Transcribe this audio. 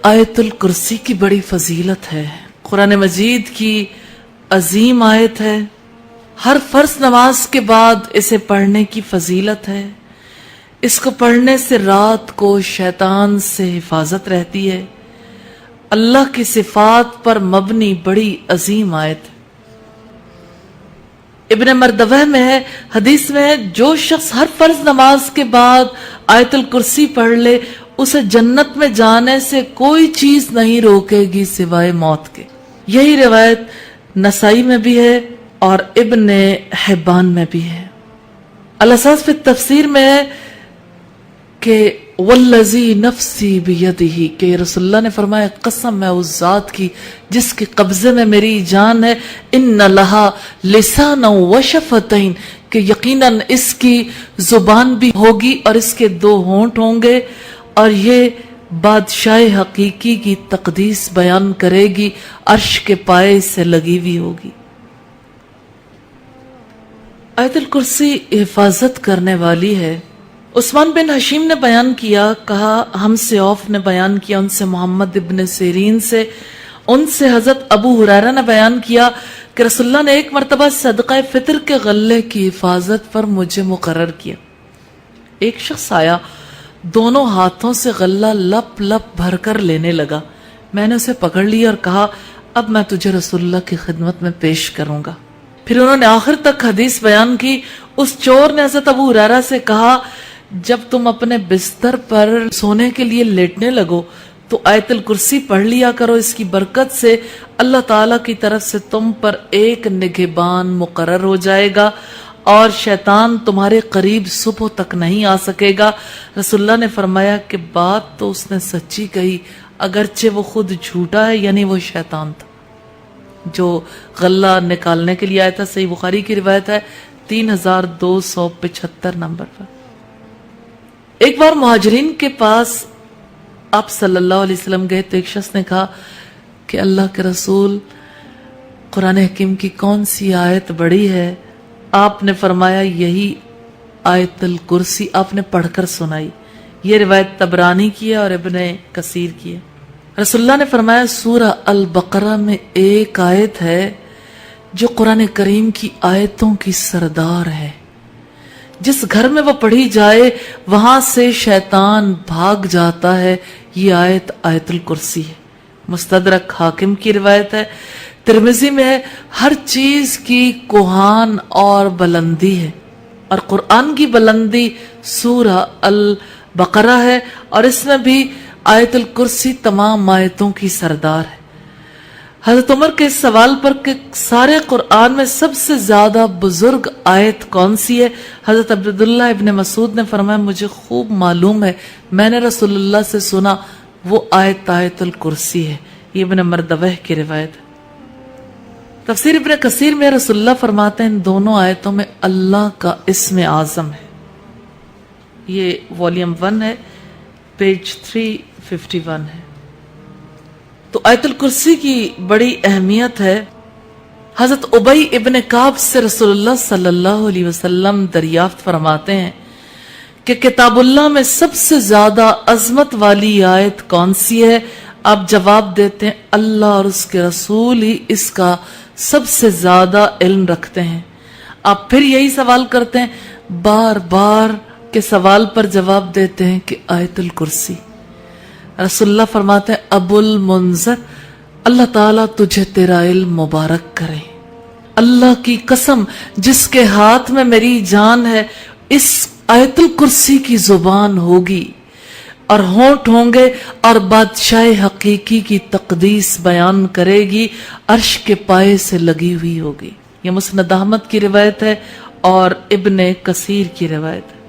آیت الکرسی کی بڑی فضیلت ہے، قرآن مجید کی عظیم آیت ہے، ہر فرض نماز کے بعد اسے پڑھنے کی فضیلت ہے، اس کو پڑھنے سے رات کو شیطان سے حفاظت رہتی ہے، اللہ کی صفات پر مبنی بڑی عظیم آیت ہے۔ ابن مردوہ میں ہے، حدیث میں ہے، جو شخص ہر فرض نماز کے بعد آیت الکرسی پڑھ لے اسے جنت میں جانے سے کوئی چیز نہیں روکے گی سوائے موت کے۔ یہی روایت نسائی میں بھی ہے اور ابن حبان میں بھی ہے۔ الاساس فی التفسیر میں ہے کہ والذی نفسی بیدہ، کہ رسول اللہ نے فرمایا قسم ہے اس ذات کی جس کے قبضے میں میری جان ہے، ان لہا لسانا وشفتین، کہ یقیناً اس کی زبان بھی ہوگی اور اس کے دو ہونٹ ہوں گے، اور یہ بادشاہ حقیقی کی تقدیس بیان کرے گی، عرش کے پائے سے لگی ہوئی ہوگی۔ آیت الکرسی حفاظت کرنے والی ہے۔ عثمان بن حشیم نے بیان کیا، کہا ہم سے عوف نے بیان کیا، ان سے محمد ابن سیرین سے، ان سے حضرت ابو ہریرہ نے بیان کیا کہ رسول اللہ نے ایک مرتبہ صدقہ فطر کے غلے کی حفاظت پر مجھے مقرر کیا۔ ایک شخص آیا، دونوں ہاتھوں سے غلہ لپ لپ بھر کر لینے لگا۔ میں نے اسے پکڑ لیا اور کہا اب میں تجھے رسول اللہ کی خدمت میں پیش کروں گا۔ پھر انہوں نے آخر تک حدیث بیان کی۔ اس چور نے حضرت ابو ہریرہ سے کہا جب تم اپنے بستر پر سونے کے لیے لیٹنے لگو تو آیت الکرسی پڑھ لیا کرو، اس کی برکت سے اللہ تعالیٰ کی طرف سے تم پر ایک نگہبان مقرر ہو جائے گا اور شیطان تمہارے قریب صبح تک نہیں آ سکے گا۔ رسول اللہ نے فرمایا کہ بات تو اس نے سچی کہی، اگرچہ وہ خود جھوٹا ہے، یعنی وہ شیطان تھا جو غلہ نکالنے کے لیے آیا تھا۔ صحیح بخاری کی روایت ہے 3275 نمبر پر۔ ایک بار مہاجرین کے پاس آپ صلی اللہ علیہ وسلم گئے تو ایک شخص نے کہا کہ اللہ کے رسول، قرآن حکیم کی کون سی آیت بڑی ہے؟ آپ نے فرمایا یہی آیت الکرسی، آپ نے پڑھ کر سنائی۔ یہ روایت طبرانی کی ہے اور ابن کثیر کی ہے۔ رسول اللہ نے فرمایا سورہ البقرہ میں ایک آیت ہے جو قرآن کریم کی آیتوں کی سردار ہے، جس گھر میں وہ پڑھی جائے وہاں سے شیطان بھاگ جاتا ہے، یہ آیت آیت الکرسی ہے۔ مستدرک حاکم کی روایت ہے، ترمذی میں ہے، ہر چیز کی کوہان اور بلندی ہے، اور قرآن کی بلندی سورہ البقرہ ہے، اور اس میں بھی آیت الکرسی تمام آیتوں کی سردار ہے۔ حضرت عمر کے اس سوال پر کہ سارے قرآن میں سب سے زیادہ بزرگ آیت کون سی ہے، حضرت عبداللہ ابن مسعود نے فرمایا مجھے خوب معلوم ہے، میں نے رسول اللہ سے سنا، وہ آیت آیت الکرسی ہے۔ یہ ابن مردوہ کی روایت ہے۔ تفسیر ابن کثیر میں رسول اللہ فرماتے ہیں ان دونوں آیتوں میں اللہ کا اسم اعظم ہے۔ یہ والیوم 1 ہے، پیج 351 ہے۔ تو آیت الکرسی کی بڑی اہمیت ہے۔ حضرت ابی ابن کعب سے رسول اللہ صلی اللہ علیہ وسلم دریافت فرماتے ہیں کہ کتاب اللہ میں سب سے زیادہ عظمت والی آیت کون سی ہے؟ آپ جواب دیتے ہیں اللہ اور اس کے رسول ہی اس کا سب سے زیادہ علم رکھتے ہیں۔ آپ پھر یہی سوال کرتے ہیں، بار بار کے سوال پر جواب دیتے ہیں کہ آیت الکرسی۔ رسول اللہ فرماتے ہیں ابو المنذر، اللہ تعالیٰ تجھے تیرا علم مبارک کرے، اللہ کی قسم جس کے ہاتھ میں میری جان ہے، اس آیت الکرسی کی زبان ہوگی اور ہونٹ ہوں گے اور بادشاہ حقیقی کی تقدیس بیان کرے گی، عرش کے پائے سے لگی ہوئی ہوگی۔ یہ مسند احمد کی روایت ہے اور ابن کثیر کی روایت ہے۔